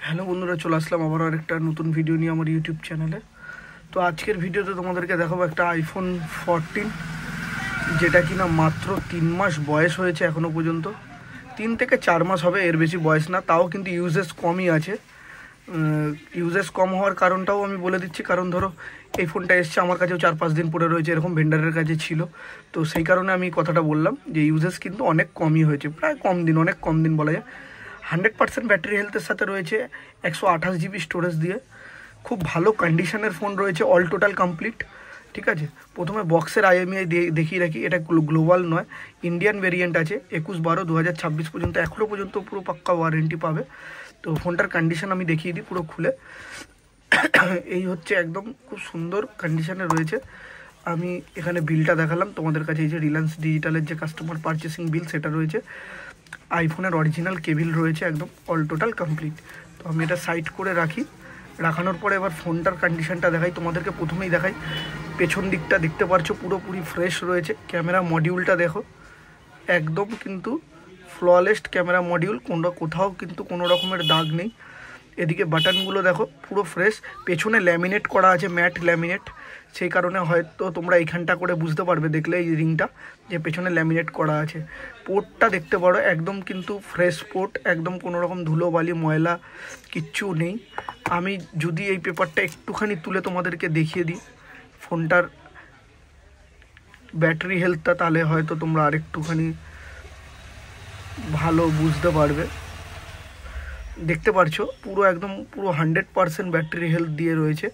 Hello বন্ধুরা, চলে আসলাম আবার আরেকটা নতুন ভিডিও নিয়ে আমার ইউটিউব চ্যানেলে। তো আজকের ভিডিওতে তোমাদেরকে দেখাবো একটা আইফোন 14, যেটা কিনা মাত্র 3 মাস বয়স হয়েছে এখনও পর্যন্ত। 3 থেকে 4 মাস হবে, এর বেশি বয়স না। তাও কিন্তু ইউজেস কমই আছে। ইউজেস কম হওয়ার কারণটাও আমি বলে দিচ্ছি। কারণ ধরো এই ফোনটা এসছে, আমার কাছেও 4-5 দিন পরে রয়েছে, এরকম ভেন্ডারের কাছে ছিল। তো সেই কারণে আমি কথাটা বললাম যে ইউজেস কিন্তু অনেক কমই হয়েছে, প্রায় অনেক কম দিন বলা যায়। 100% ব্যাটারি হেলথের সাথে রয়েছে, 128 GB স্টোরেজ দিয়ে খুব ভালো কন্ডিশনের ফোন রয়েছে, অল টোটাল কমপ্লিট। ঠিক আছে, প্রথমে বক্সের IMEI দেখিয়ে রাখি। এটা গ্লোবাল নয়, ইন্ডিয়ান ভেরিয়েন্ট আছে। 21/12/2026 পর্যন্ত, এখনও পর্যন্ত পুরো পাক্কা ওয়ারেন্টি পাবে। তো ফোনটার কন্ডিশন আমি দেখিয়ে দিই পুরো খুলে। এই হচ্ছে, একদম খুব সুন্দর কন্ডিশনে রয়েছে। আমি এখানে বিলটা দেখালাম তোমাদের কাছে। এই যে রিলায়েন্স ডিজিটালের যে কাস্টমার পারচেসিং বিল, সেটা রয়েছে। আইফোনের অরিজিনাল কেবিল রয়েছে, একদম অল টোটাল কমপ্লিট। তো আমি এটা সাইড করে রাখি। রাখানোর পরে এবার ফোনটার কন্ডিশনটা দেখাই তোমাদেরকে। প্রথমেই দেখাই পেছন দিকটা, দেখতে পারছো পুরোপুরি ফ্রেশ রয়েছে। ক্যামেরা মডিউলটা দেখো, একদম কিন্তু ফ্ললেস ক্যামেরা মডিউল, কোথাও কিন্তু কোনো রকমের দাগ নেই। এদিকে বাটনগুলো দেখো পুরো ফ্রেশ। পেছনে ল্যামিনেট করা আছে, ম্যাট ল্যামিনেট। সেই কারণে হয়তো তোমরা এইখানটা করে বুঝতে পারবে দেখলে এই রিংটা, যে পেছনে ল্যামিনেট করা আছে। পোর্টটা দেখতে পারো, একদম কিন্তু ফ্রেশ পোর্ট, একদম কোনো রকম ধুলোবালি ময়লা কিচ্ছু নেই। আমি যদি এই পেপারটা একটুখানি তুলে তোমাদেরকে দেখিয়ে দিই ফোনটার ব্যাটারি হেলথটা, তাহলে হয়তো তোমরা আরেকটুখানি ভালো বুঝতে পারবে। দেখতে পারছো একদম পুরো 100% ব্যাটারি হেলথ দিয়ে রয়েছে,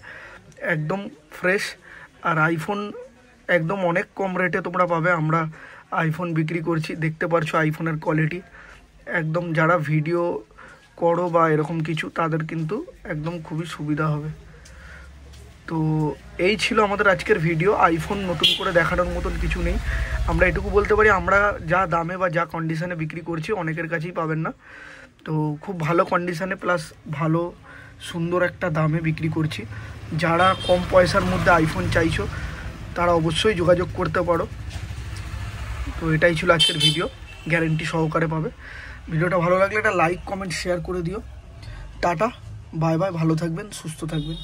একদম ফ্রেশ। আর আইফোন একদম অনেক কম রেটে তোমরা পাবে। আমরা আইফোন বিক্রি করছি, দেখতে পারছো আইফোনের কোয়ালিটি। একদম যারা ভিডিও করো বা এরকম কিছু, তাদের কিন্তু একদম খুবই সুবিধা হবে। তো এই ছিল আমাদের আজকের ভিডিও। আইফোন নতুন করে দেখানোর মতন কিছু নেই। আমরা এটুকু বলতে পারি, আমরা যা দামে বা যা কন্ডিশনে বিক্রি করছি অনেকের কাছেই পাবেন না। তো খুব ভালো কন্ডিশনে প্লাস ভালো সুন্দর একটা দামে বিক্রি করছি। যারা কম পয়সার মধ্যে আইফোন চাইছো, তারা অবশ্যই যোগাযোগ করতে পারো। তো এটাই ছিল আজকের ভিডিও, গ্যারেন্টি সহকারে পাবে। ভিডিওটা ভালো লাগলে একটা লাইক, কমেন্ট, শেয়ার করে দিও। টাটা, বাই বাই, ভালো থাকবেন, সুস্থ থাকবেন।